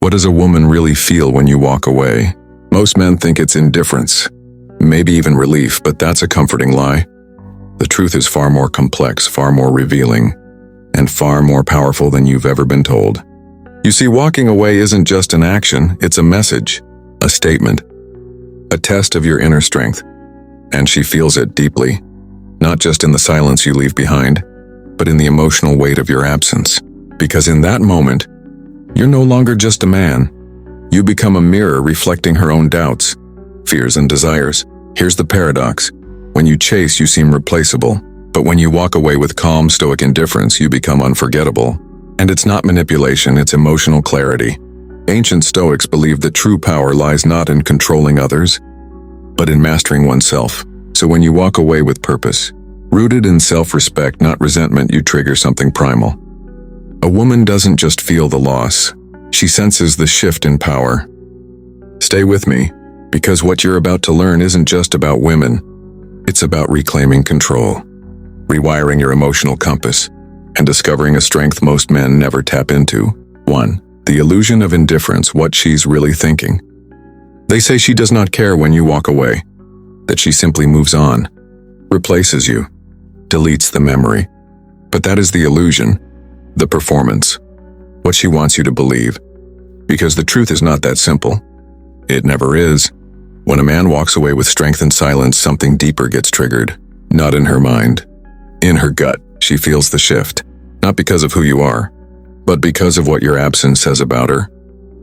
What does a woman really feel when you walk away? Most men think it's indifference, maybe even relief, but that's a comforting lie. The truth is far more complex, far more revealing, and far more powerful than you've ever been told. You see, walking away isn't just an action, it's a message, a statement, a test of your inner strength. And she feels it deeply, not just in the silence you leave behind, but in the emotional weight of your absence. Because in that moment, you're no longer just a man. You become a mirror reflecting her own doubts, fears, and desires. Here's the paradox. When you chase, you seem replaceable. But when you walk away with calm, stoic indifference, you become unforgettable. And it's not manipulation, it's emotional clarity. Ancient Stoics believed that true power lies not in controlling others, but in mastering oneself. So when you walk away with purpose, rooted in self-respect, not resentment, you trigger something primal. A woman doesn't just feel the loss, she senses the shift in power. Stay with me, because what you're about to learn isn't just about women, it's about reclaiming control, rewiring your emotional compass, and discovering a strength most men never tap into. 1. The illusion of indifference, what she's really thinking. They say she does not care when you walk away, that she simply moves on, replaces you, deletes the memory. But that is the illusion, the performance, what she wants you to believe. Because the truth is not that simple. It never is. When a man walks away with strength and silence, something deeper gets triggered. Not in her mind, in her gut. She feels the shift, not because of who you are, but because of what your absence says about her.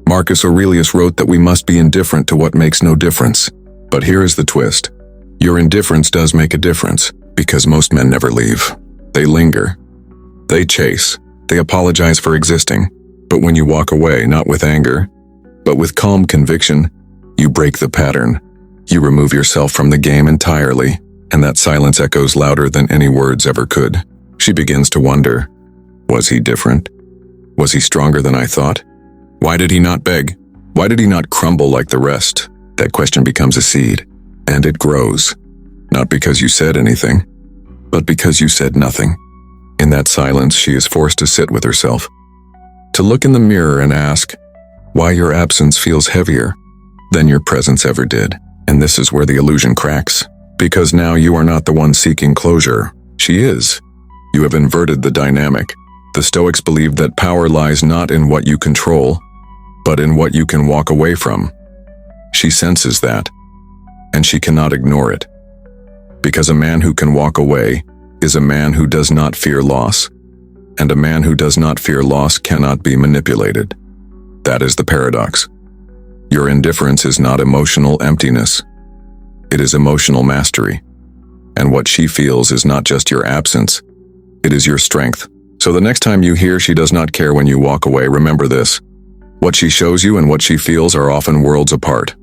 Marcus Aurelius wrote that we must be indifferent to what makes no difference. But here is the twist. Your indifference does make a difference, because most men never leave. They linger. They chase. They apologize for existing. But when you walk away, not with anger, but with calm conviction, you break the pattern. You remove yourself from the game entirely, and that silence echoes louder than any words ever could. She begins to wonder, was he different? Was he stronger than I thought? Why did he not beg? Why did he not crumble like the rest? That question becomes a seed, and it grows. Not because you said anything, but because you said nothing. In that silence, she is forced to sit with herself, to look in the mirror and ask why your absence feels heavier than your presence ever did. And this is where the illusion cracks, because now you are not the one seeking closure. She is. You have inverted the dynamic. The Stoics believed that power lies not in what you control, but in what you can walk away from. She senses that, and she cannot ignore it. Because a man who can walk away is a man who does not fear loss, and a man who does not fear loss cannot be manipulated. That is the paradox. Your indifference is not emotional emptiness. It is emotional mastery. And what she feels is not just your absence, it is your strength. So the next time you hear she does not care when you walk away, remember this. What she shows you and what she feels are often worlds apart.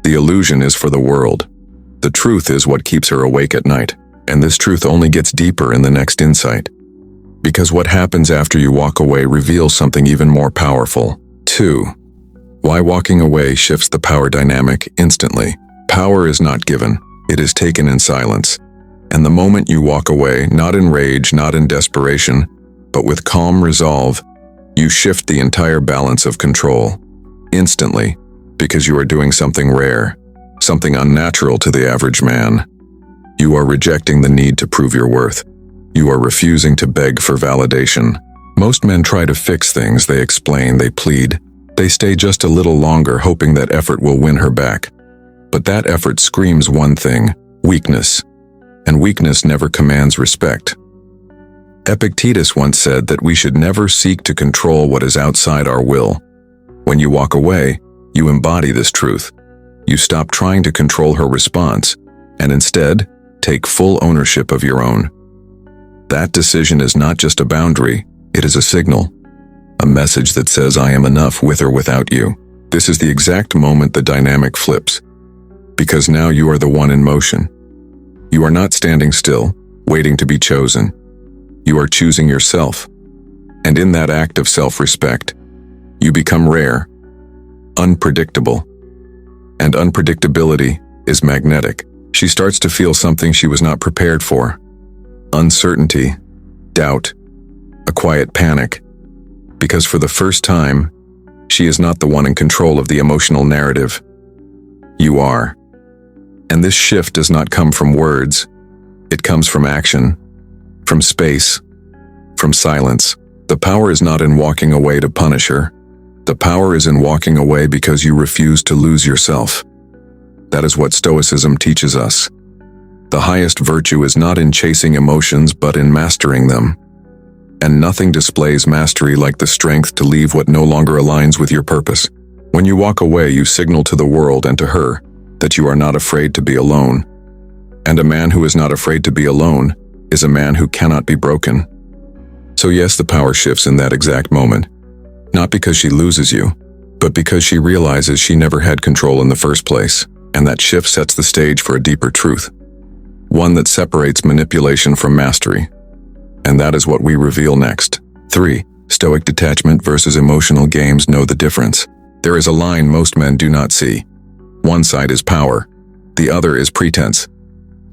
The illusion is for the world. The truth is what keeps her awake at night. And this truth only gets deeper in the next insight. Because what happens after you walk away reveals something even more powerful. 2. Why walking away shifts the power dynamic instantly. Power is not given, it is taken in silence. And the moment you walk away, not in rage, not in desperation, but with calm resolve, you shift the entire balance of control. Instantly, because you are doing something rare, something unnatural to the average man. You are rejecting the need to prove your worth. You are refusing to beg for validation. Most men try to fix things, they explain, they plead. They stay just a little longer, hoping that effort will win her back. But that effort screams one thing, weakness. And weakness never commands respect. Epictetus once said that we should never seek to control what is outside our will. When you walk away, you embody this truth. You stop trying to control her response, and instead, take full ownership of your own. That decision is not just a boundary, it is a signal. A message that says I am enough with or without you. This is the exact moment the dynamic flips. Because now you are the one in motion. You are not standing still, waiting to be chosen. You are choosing yourself. And in that act of self-respect, you become rare, unpredictable. And unpredictability is magnetic. She starts to feel something she was not prepared for. Uncertainty, doubt, a quiet panic. Because for the first time, She is not the one in control of the emotional narrative. You are. And this shift does not come from words. It comes from action, from space, from silence. The power is not in walking away to punish her. The power is in walking away because you refuse to lose yourself. That is what Stoicism teaches us. The highest virtue is not in chasing emotions but in mastering them. And nothing displays mastery like the strength to leave what no longer aligns with your purpose. When you walk away, you signal to the world and to her that you are not afraid to be alone. And a man who is not afraid to be alone is a man who cannot be broken. So yes, the power shifts in that exact moment. Not because she loses you, but because she realizes she never had control in the first place. And that shift sets the stage for a deeper truth. One that separates manipulation from mastery. And that is what we reveal next. 3. Stoic detachment versus emotional games. Know the difference. There is a line most men do not see. One side is power, the other is pretense.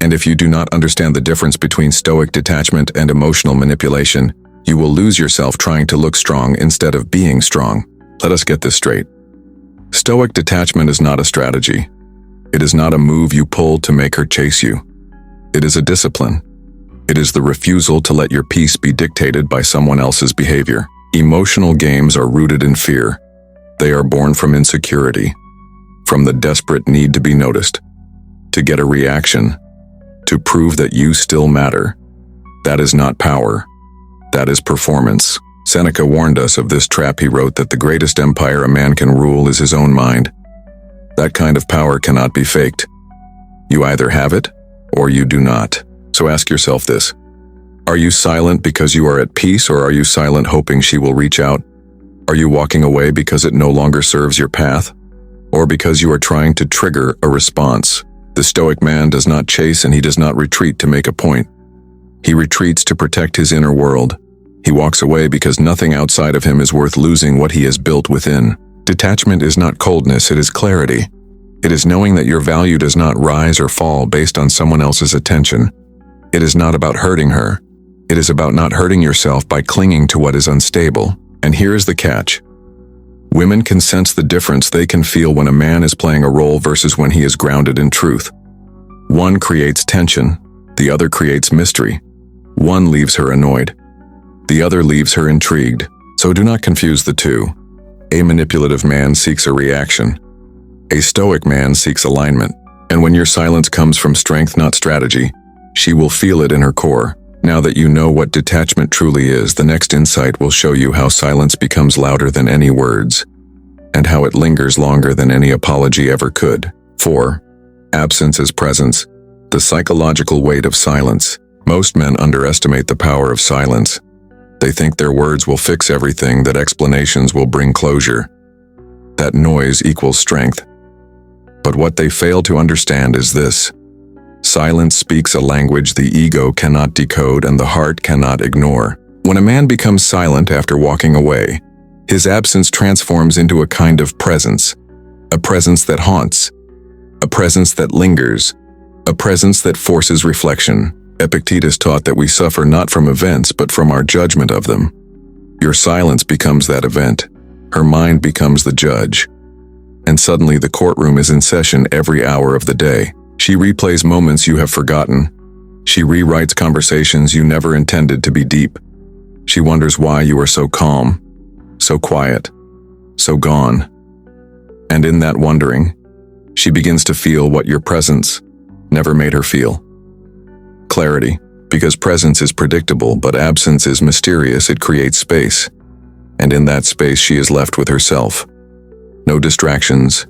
And if you do not understand the difference between stoic detachment and emotional manipulation, you will lose yourself trying to look strong instead of being strong. Let us get this straight. Stoic detachment is not a strategy. It is not a move you pull to make her chase you. It is a discipline. It is the refusal to let your peace be dictated by someone else's behavior. Emotional games are rooted in fear. They are born from insecurity, from the desperate need to be noticed, to get a reaction, to prove that you still matter. That is not power. That is performance. Seneca warned us of this trap. He wrote that the greatest empire a man can rule is his own mind. That kind of power cannot be faked. You either have it or you do not. So ask yourself this. Are you silent because you are at peace, or are you silent hoping she will reach out? Are you walking away because it no longer serves your path? Or because you are trying to trigger a response? The Stoic man does not chase and he does not retreat to make a point. He retreats to protect his inner world. He walks away because nothing outside of him is worth losing what he has built within. Detachment is not coldness, it is clarity. It is knowing that your value does not rise or fall based on someone else's attention. It is not about hurting her. It is about not hurting yourself by clinging to what is unstable. And here is the catch. Women can sense the difference they can feel when a man is playing a role versus when he is grounded in truth. One creates tension, the other creates mystery. One leaves her annoyed, the other leaves her intrigued. So do not confuse the two. A manipulative man seeks a reaction. A stoic man seeks alignment. And when your silence comes from strength, not strategy, she will feel it in her core. Now that you know what detachment truly is, the next insight will show you how silence becomes louder than any words, and how it lingers longer than any apology ever could. 4. Absence is presence. The psychological weight of silence. Most men underestimate the power of silence. They think their words will fix everything, that explanations will bring closure, that noise equals strength. But what they fail to understand is this. Silence speaks a language the ego cannot decode and the heart cannot ignore. When a man becomes silent after walking away, his absence transforms into a kind of presence. A presence that haunts. A presence that lingers. A presence that forces reflection. Epictetus taught that we suffer not from events but from our judgment of them. Your silence becomes that event. Her mind becomes the judge. And suddenly the courtroom is in session every hour of the day. She replays moments you have forgotten. She rewrites conversations you never intended to be deep. She wonders why you are so calm, so quiet, so gone. And in that wondering, she begins to feel what your presence never made her feel. Clarity. Because presence is predictable, but absence is mysterious, it creates space. And in that space she is left with herself. No distractions,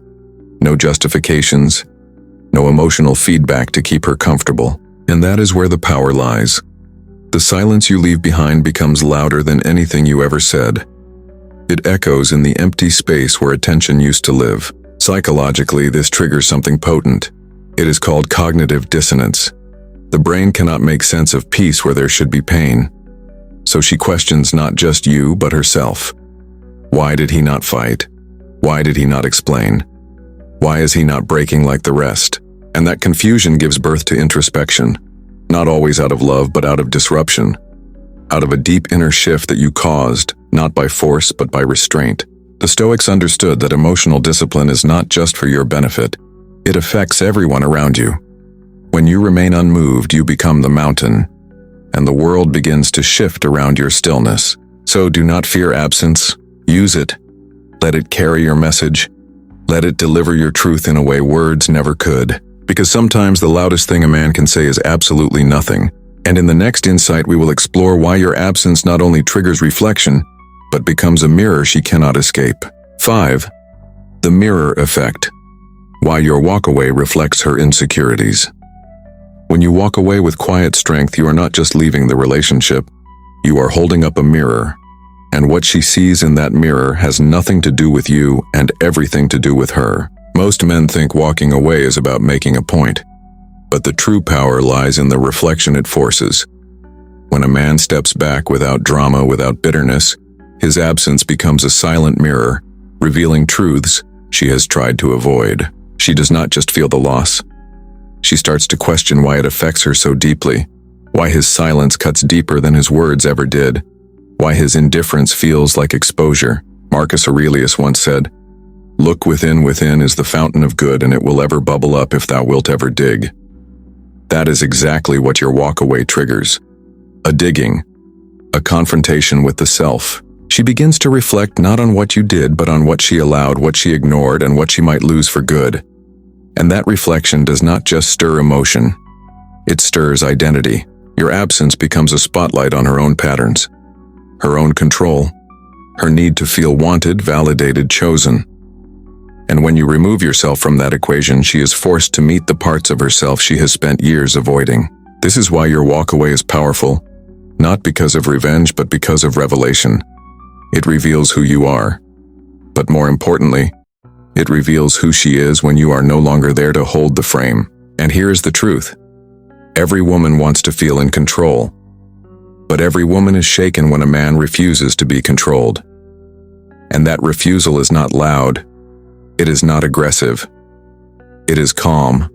no justifications, no emotional feedback to keep her comfortable. And that is where the power lies. The silence you leave behind becomes louder than anything you ever said. It echoes in the empty space where attention used to live. Psychologically, this triggers something potent. It is called cognitive dissonance. The brain cannot make sense of peace where there should be pain. So she questions not just you, but herself. Why did he not fight? Why did he not explain? Why is he not breaking like the rest? And that confusion gives birth to introspection. Not always out of love, but out of disruption. Out of a deep inner shift that you caused, not by force, but by restraint. The Stoics understood that emotional discipline is not just for your benefit, it affects everyone around you. When you remain unmoved, you become the mountain, and the world begins to shift around your stillness. So do not fear absence, use it. Let it carry your message. Let it deliver your truth in a way words never could. Because sometimes the loudest thing a man can say is absolutely nothing. And in the next insight, we will explore why your absence not only triggers reflection, but becomes a mirror she cannot escape. 5. The mirror effect. Why your walkaway reflects her insecurities. When you walk away with quiet strength, you are not just leaving the relationship, you are holding up a mirror. And what she sees in that mirror has nothing to do with you and everything to do with her. Most men think walking away is about making a point, but the true power lies in the reflection it forces. When a man steps back without drama, without bitterness, his absence becomes a silent mirror, revealing truths she has tried to avoid. She does not just feel the loss. She starts to question why it affects her so deeply, why his silence cuts deeper than his words ever did, why his indifference feels like exposure. Marcus Aurelius once said, "Look within is the fountain of good, and it will ever bubble up if thou wilt ever dig." That is exactly what your walkaway triggers. A digging, a confrontation with the self. She begins to reflect not on what you did, but on what she allowed, what she ignored, and what she might lose for good. And that reflection does not just stir emotion, it stirs identity. Your absence becomes a spotlight on her own patterns, her own control, her need to feel wanted, validated, chosen. And when you remove yourself from that equation, she is forced to meet the parts of herself she has spent years avoiding. This is why your walkaway is powerful, not because of revenge, but because of revelation. It reveals who you are. But more importantly, it reveals who she is when you are no longer there to hold the frame. And here is the truth. Every woman wants to feel in control. But every woman is shaken when a man refuses to be controlled. And that refusal is not loud. It is not aggressive. It is calm,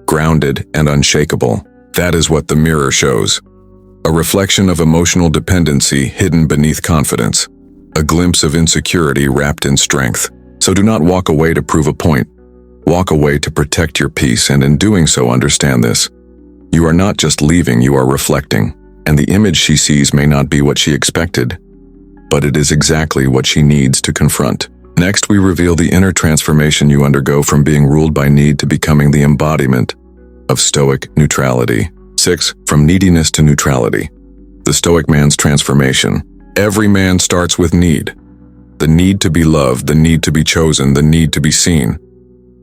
grounded, and unshakable. That is what the mirror shows. A reflection of emotional dependency hidden beneath confidence. A glimpse of insecurity wrapped in strength. So do not walk away to prove a point. Walk away to protect your peace, and in doing so, understand this. You are not just leaving, you are reflecting. And the image she sees may not be what she expected, but it is exactly what she needs to confront. Next, we reveal the inner transformation you undergo from being ruled by need to becoming the embodiment of Stoic neutrality. 6. From neediness to neutrality. The Stoic man's transformation. Every man starts with need. The need to be loved, the need to be chosen, the need to be seen.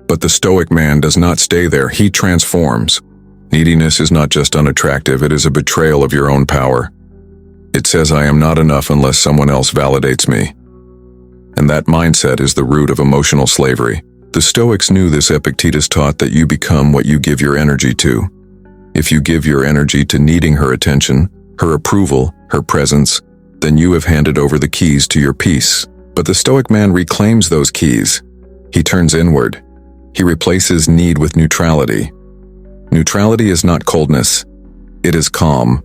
But the Stoic man does not stay there, he transforms. Neediness is not just unattractive, it is a betrayal of your own power. It says, I am not enough unless someone else validates me. And that mindset is the root of emotional slavery. The Stoics knew this. Epictetus taught that you become what you give your energy to. If you give your energy to needing her attention, her approval, her presence, then you have handed over the keys to your peace. But the Stoic man reclaims those keys. He turns inward. He replaces need with neutrality. Neutrality is not coldness. It is calm.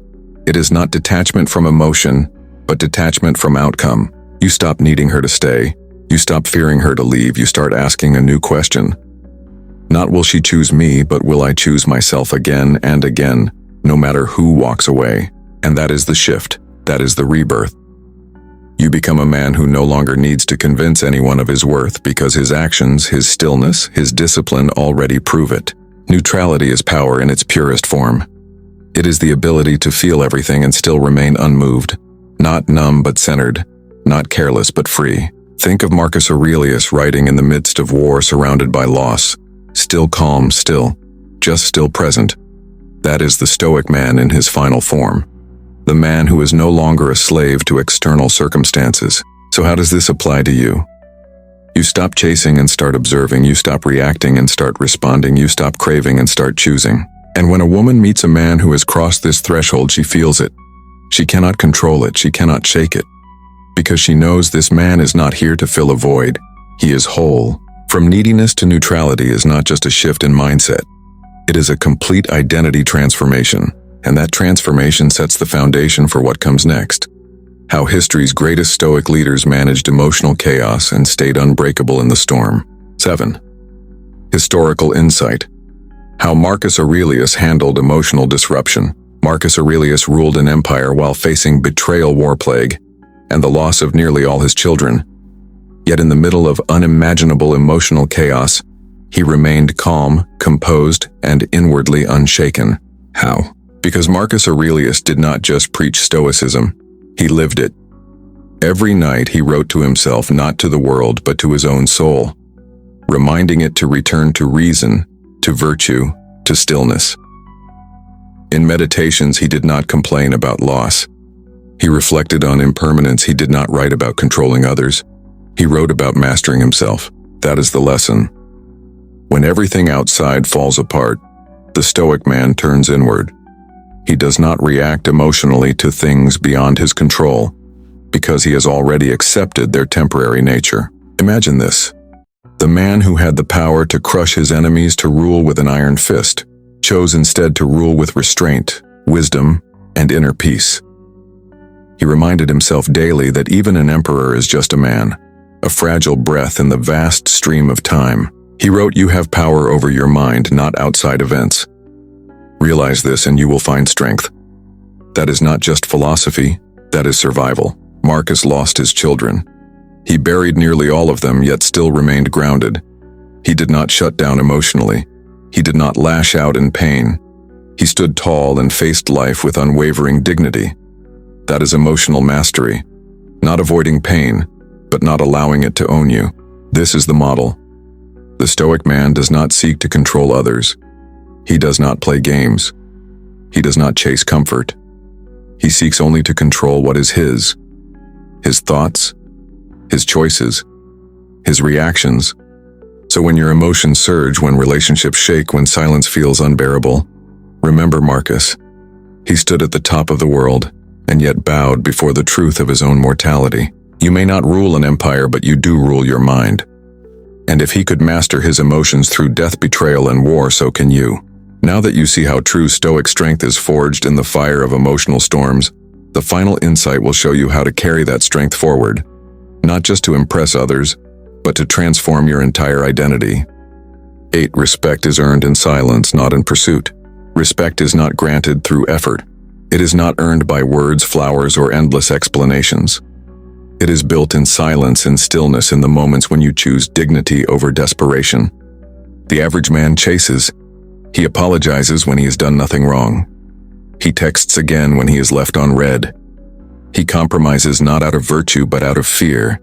It is not detachment from emotion, but detachment from outcome. You stop needing her to stay. You stop fearing her to leave. You start asking a new question. Not will she choose me, but will I choose myself again and again, no matter who walks away. And that is the shift. That is the rebirth. You become a man who no longer needs to convince anyone of his worth because his actions, his stillness, his discipline already prove it. Neutrality is power in its purest form. It is the ability to feel everything and still remain unmoved, not numb but centered, not careless but free. Think of Marcus Aurelius writing in the midst of war, surrounded by loss, still calm, just still present. That is the Stoic man in his final form. The man who is no longer a slave to external circumstances. So how does this apply to you? You stop chasing and start observing. You stop reacting and start responding. You stop craving and start choosing. And when a woman meets a man who has crossed this threshold, she feels it. She cannot control it. She cannot shake it. Because she knows this man is not here to fill a void. He is whole. From neediness to neutrality is not just a shift in mindset. It is a complete identity transformation. And that transformation sets the foundation for what comes next. How history's greatest Stoic leaders managed emotional chaos and stayed unbreakable in the storm. 7. Historical insight. How Marcus Aurelius handled emotional disruption. Marcus Aurelius ruled an empire while facing betrayal, war plague, and the loss of nearly all his children. Yet in the middle of unimaginable emotional chaos, he remained calm, composed, and inwardly unshaken. How? Because Marcus Aurelius did not just preach Stoicism, he lived it. Every night he wrote to himself, not to the world, but to his own soul, reminding it to return to reason, to virtue, to stillness. In meditations, he did not complain about loss. He reflected on impermanence. He did not write about controlling others. He wrote about mastering himself. That is the lesson. When everything outside falls apart, the Stoic man turns inward. He does not react emotionally to things beyond his control, because he has already accepted their temporary nature. Imagine this. The man who had the power to crush his enemies, to rule with an iron fist, chose instead to rule with restraint, wisdom, and inner peace. He reminded himself daily that even an emperor is just a man, a fragile breath in the vast stream of time. He wrote, "You have power over your mind, not outside events. Realize this and you will find strength." That is not just philosophy, that is survival. Marcus lost his children. He buried nearly all of them, yet still remained grounded. He did not shut down emotionally. He did not lash out in pain. He stood tall and faced life with unwavering dignity. That is emotional mastery. Not avoiding pain, but not allowing it to own you. This is the model. The Stoic man does not seek to control others. He does not play games. He does not chase comfort. He seeks only to control what is his thoughts, his choices, his reactions. So when your emotions surge, when relationships shake, when silence feels unbearable, remember Marcus. He stood at the top of the world, and yet bowed before the truth of his own mortality. You may not rule an empire, but you do rule your mind. And if he could master his emotions through death, betrayal, and war, so can you. Now that you see how true Stoic strength is forged in the fire of emotional storms, the final insight will show you how to carry that strength forward, not just to impress others, but to transform your entire identity. 8. Respect is earned in silence, not in pursuit. Respect is not granted through effort. It is not earned by words, flowers, or endless explanations. It is built in silence and stillness, in the moments when you choose dignity over desperation. The average man chases. He apologizes when he has done nothing wrong. He texts again when he is left on read. He compromises not out of virtue but out of fear.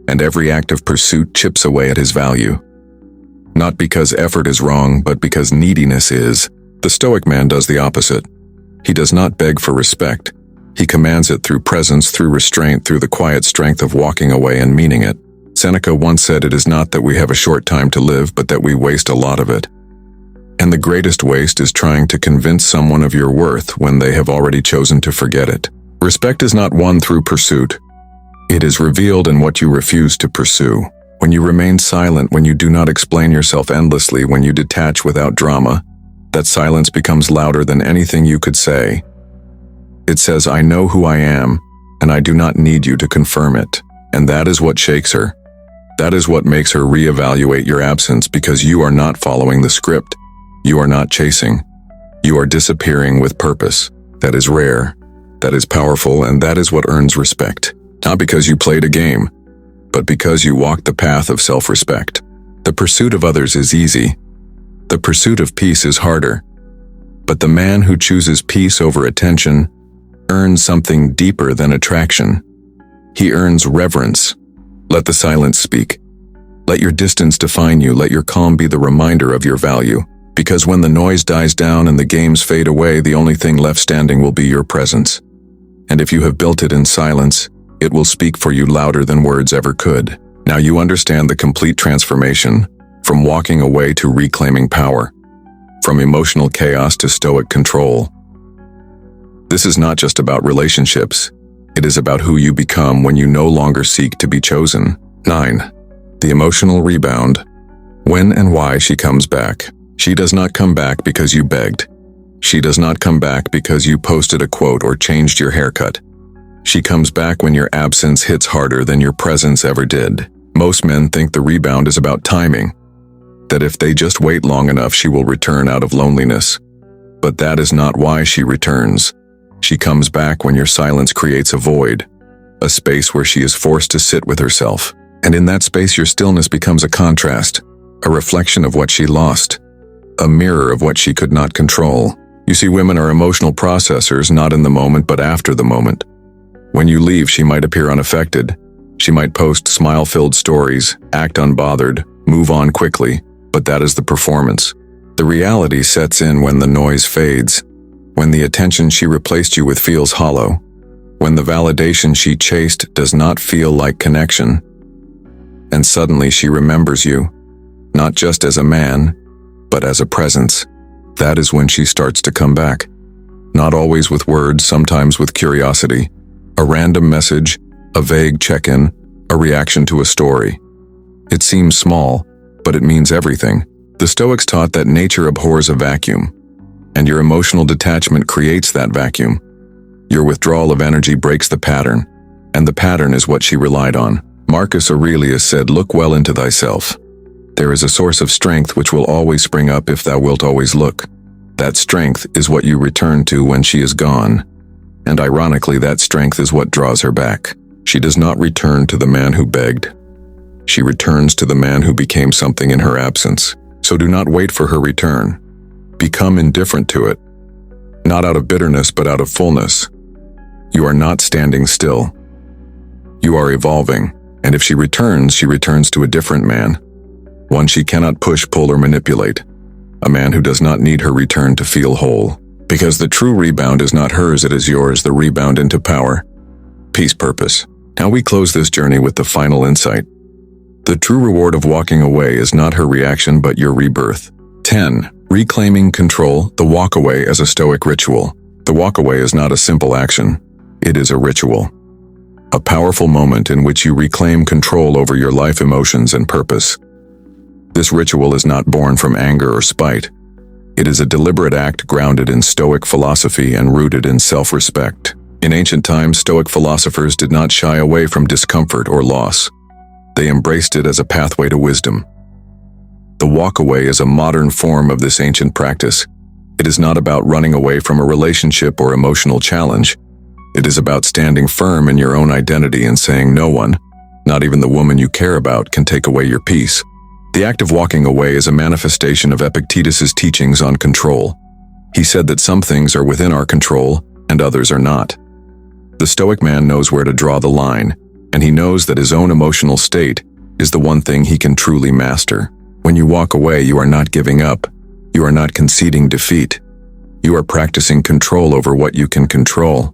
And every act of pursuit chips away at his value. Not because effort is wrong, but because neediness is. The Stoic man does the opposite. He does not beg for respect. He commands it through presence, through restraint, through the quiet strength of walking away and meaning it. Seneca once said, "It is not that we have a short time to live, but that we waste a lot of it." And the greatest waste is trying to convince someone of your worth when they have already chosen to forget it. Respect is not won through pursuit. It is revealed in what you refuse to pursue. When you remain silent, when you do not explain yourself endlessly, when you detach without drama, that silence becomes louder than anything you could say. It says, "I know who I am, and I do not need you to confirm it." And that is what shakes her. That is what makes her reevaluate your absence, because you are not following the script. You are not chasing. You are disappearing with purpose. That is rare. That is powerful, and that is what earns respect. Not because you played a game, but because you walked the path of self-respect. The pursuit of others is easy. The pursuit of peace is harder. But the man who chooses peace over attention earns something deeper than attraction. He earns reverence. Let the silence speak. Let your distance define you. Let your calm be the reminder of your value. Because when the noise dies down and the games fade away, the only thing left standing will be your presence. And if you have built it in silence, it will speak for you louder than words ever could. Now you understand the complete transformation, from walking away to reclaiming power, from emotional chaos to Stoic control. This is not just about relationships. It is about who you become when you no longer seek to be chosen. 9. The emotional rebound. When and why she comes back. She does not come back because you begged. She does not come back because you posted a quote or changed your haircut. She comes back when your absence hits harder than your presence ever did. Most men think the rebound is about timing, that if they just wait long enough she will return out of loneliness. But that is not why she returns. She comes back when your silence creates a void, a space where she is forced to sit with herself. And in that space your stillness becomes a contrast, a reflection of what she lost, a mirror of what she could not control. You see, women are emotional processors, not in the moment but after the moment. When you leave, she might appear unaffected. She might post smile-filled stories, act unbothered, move on quickly, but that is the performance. The reality sets in when the noise fades, when the attention she replaced you with feels hollow, when the validation she chased does not feel like connection. And suddenly she remembers you, not just as a man, but as a presence. That is when she starts to come back. Not always with words, sometimes with curiosity, a random message, a vague check-in, a reaction to a story. It seems small, but it means everything. The Stoics taught that nature abhors a vacuum, and your emotional detachment creates that vacuum. Your withdrawal of energy breaks the pattern, and the pattern is what she relied on. Marcus Aurelius said, "Look well into thyself. There is a source of strength which will always spring up if thou wilt always look. That strength is what you return to when she is gone. And ironically, that strength is what draws her back. She does not return to the man who begged. She returns to the man who became something in her absence. So do not wait for her return. Become indifferent to it. Not out of bitterness, but out of fullness. You are not standing still. You are evolving, and if she returns to a different man. One she cannot push, pull, or manipulate. A man who does not need her return to feel whole. Because the true rebound is not hers, it is yours, the rebound into power, peace, purpose." Now we close this journey with the final insight. The true reward of walking away is not her reaction but your rebirth. 10. Reclaiming control, the walk-away as a Stoic ritual. The walk-away is not a simple action. It is a ritual. A powerful moment in which you reclaim control over your life, emotions, and purpose. This ritual is not born from anger or spite. It is a deliberate act grounded in Stoic philosophy and rooted in self-respect. In ancient times, Stoic philosophers did not shy away from discomfort or loss. They embraced it as a pathway to wisdom. The walk-away is a modern form of this ancient practice. It is not about running away from a relationship or emotional challenge. It is about standing firm in your own identity and saying no one, not even the woman you care about, can take away your peace. The act of walking away is a manifestation of Epictetus's teachings on control. He said that some things are within our control and others are not. The Stoic man knows where to draw the line, and he knows that his own emotional state is the one thing he can truly master. When you walk away, you are not giving up. You are not conceding defeat. You are practicing control over what you can control.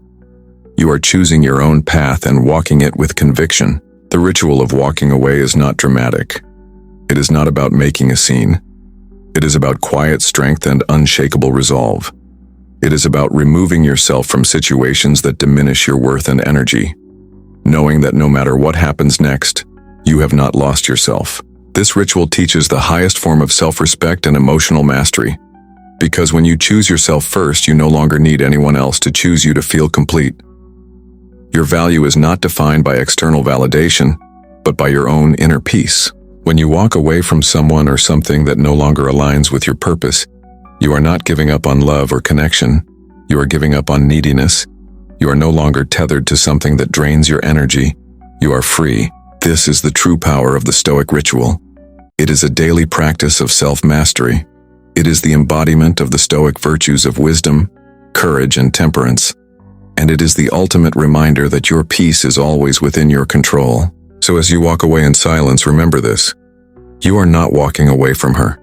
You are choosing your own path and walking it with conviction. The ritual of walking away is not dramatic. It is not about making a scene. It is about quiet strength and unshakable resolve. It is about removing yourself from situations that diminish your worth and energy, knowing that no matter what happens next, you have not lost yourself. This ritual teaches the highest form of self-respect and emotional mastery, because when you choose yourself first, you no longer need anyone else to choose you to feel complete. Your value is not defined by external validation, but by your own inner peace. When you walk away from someone or something that no longer aligns with your purpose, you are not giving up on love or connection. You are giving up on neediness. You are no longer tethered to something that drains your energy. You are free. This is the true power of the Stoic ritual. It is a daily practice of self-mastery. It is the embodiment of the Stoic virtues of wisdom, courage, and temperance. And it is the ultimate reminder that your peace is always within your control. So as you walk away in silence, remember this. You are not walking away from her.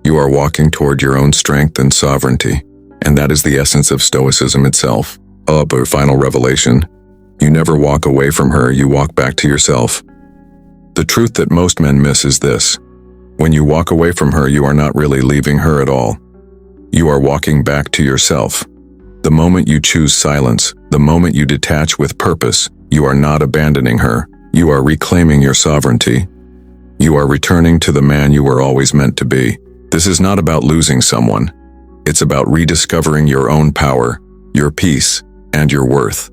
You are walking toward your own strength and sovereignty. And that is the essence of Stoicism itself. But final revelation. You never walk away from her, you walk back to yourself. The truth that most men miss is this. When you walk away from her, you are not really leaving her at all. You are walking back to yourself. The moment you choose silence, the moment you detach with purpose, you are not abandoning her. You are reclaiming your sovereignty. You are returning to the man you were always meant to be. This is not about losing someone. It's about rediscovering your own power, your peace, and your worth.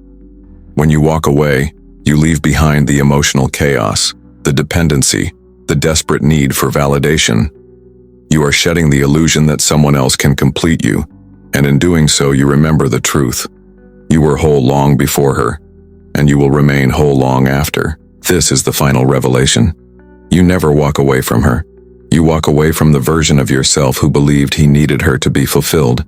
When you walk away, you leave behind the emotional chaos, the dependency, the desperate need for validation. You are shedding the illusion that someone else can complete you, and in doing so you remember the truth. You were whole long before her, and you will remain whole long after. This is the final revelation. You never walk away from her. You walk away from the version of yourself who believed he needed her to be fulfilled,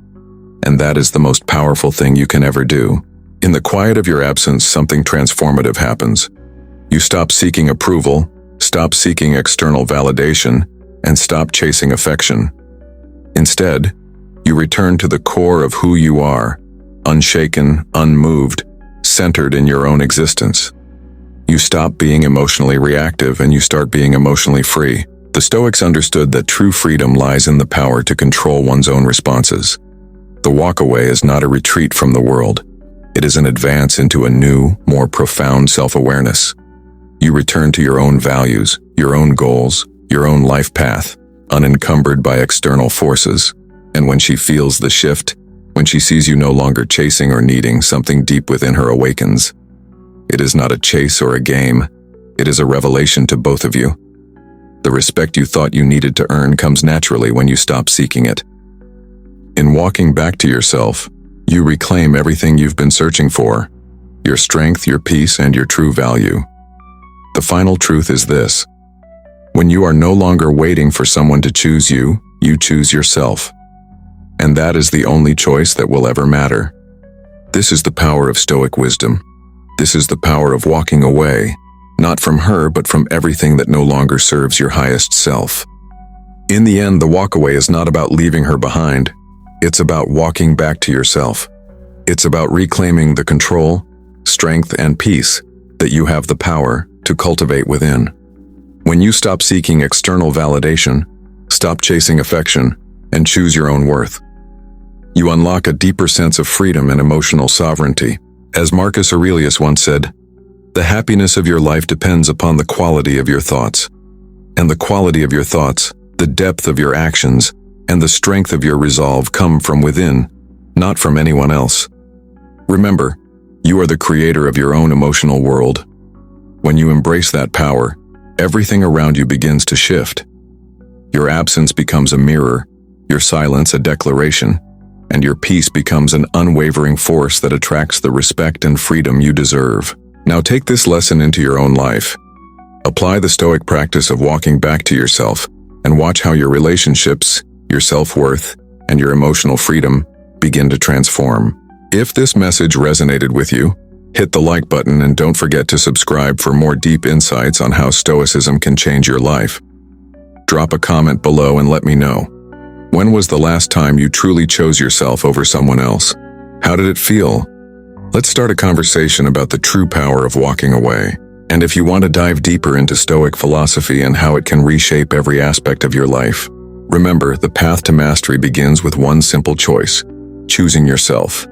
and that is the most powerful thing you can ever do. In the quiet of your absence, something transformative happens. You stop seeking approval, stop seeking external validation, and stop chasing affection. Instead, you return to the core of who you are, unshaken, unmoved, centered in your own existence. You stop being emotionally reactive and you start being emotionally free. The Stoics understood that true freedom lies in the power to control one's own responses. The walkaway is not a retreat from the world. It is an advance into a new, more profound self-awareness. You return to your own values, your own goals, your own life path, unencumbered by external forces. And when she feels the shift, when she sees you no longer chasing or needing, something deep within her awakens. It is not a chase or a game. It is a revelation to both of you. The respect you thought you needed to earn comes naturally when you stop seeking it. In walking back to yourself, you reclaim everything you've been searching for: your strength, your peace, and your true value. The final truth is this: when you are no longer waiting for someone to choose you, you choose yourself. And that is the only choice that will ever matter. This is the power of Stoic wisdom. This is the power of walking away, not from her, but from everything that no longer serves your highest self. In the end, the walkaway is not about leaving her behind. It's about walking back to yourself. It's about reclaiming the control, strength, and peace that you have the power to cultivate within. When you stop seeking external validation, stop chasing affection, and choose your own worth, you unlock a deeper sense of freedom and emotional sovereignty. As Marcus Aurelius once said, "The happiness of your life depends upon the quality of your thoughts. And the quality of your thoughts, the depth of your actions, and the strength of your resolve come from within, not from anyone else." Remember, you are the creator of your own emotional world. When you embrace that power, everything around you begins to shift. Your absence becomes a mirror, your silence a declaration, and your peace becomes an unwavering force that attracts the respect and freedom you deserve. Now take this lesson into your own life. Apply the Stoic practice of walking back to yourself, and watch how your relationships, your self-worth, and your emotional freedom begin to transform. If this message resonated with you, hit the like button and don't forget to subscribe for more deep insights on how Stoicism can change your life. Drop a comment below and let me know. When was the last time you truly chose yourself over someone else? How did it feel? Let's start a conversation about the true power of walking away. And if you want to dive deeper into Stoic philosophy and how it can reshape every aspect of your life, remember, the path to mastery begins with one simple choice: choosing yourself.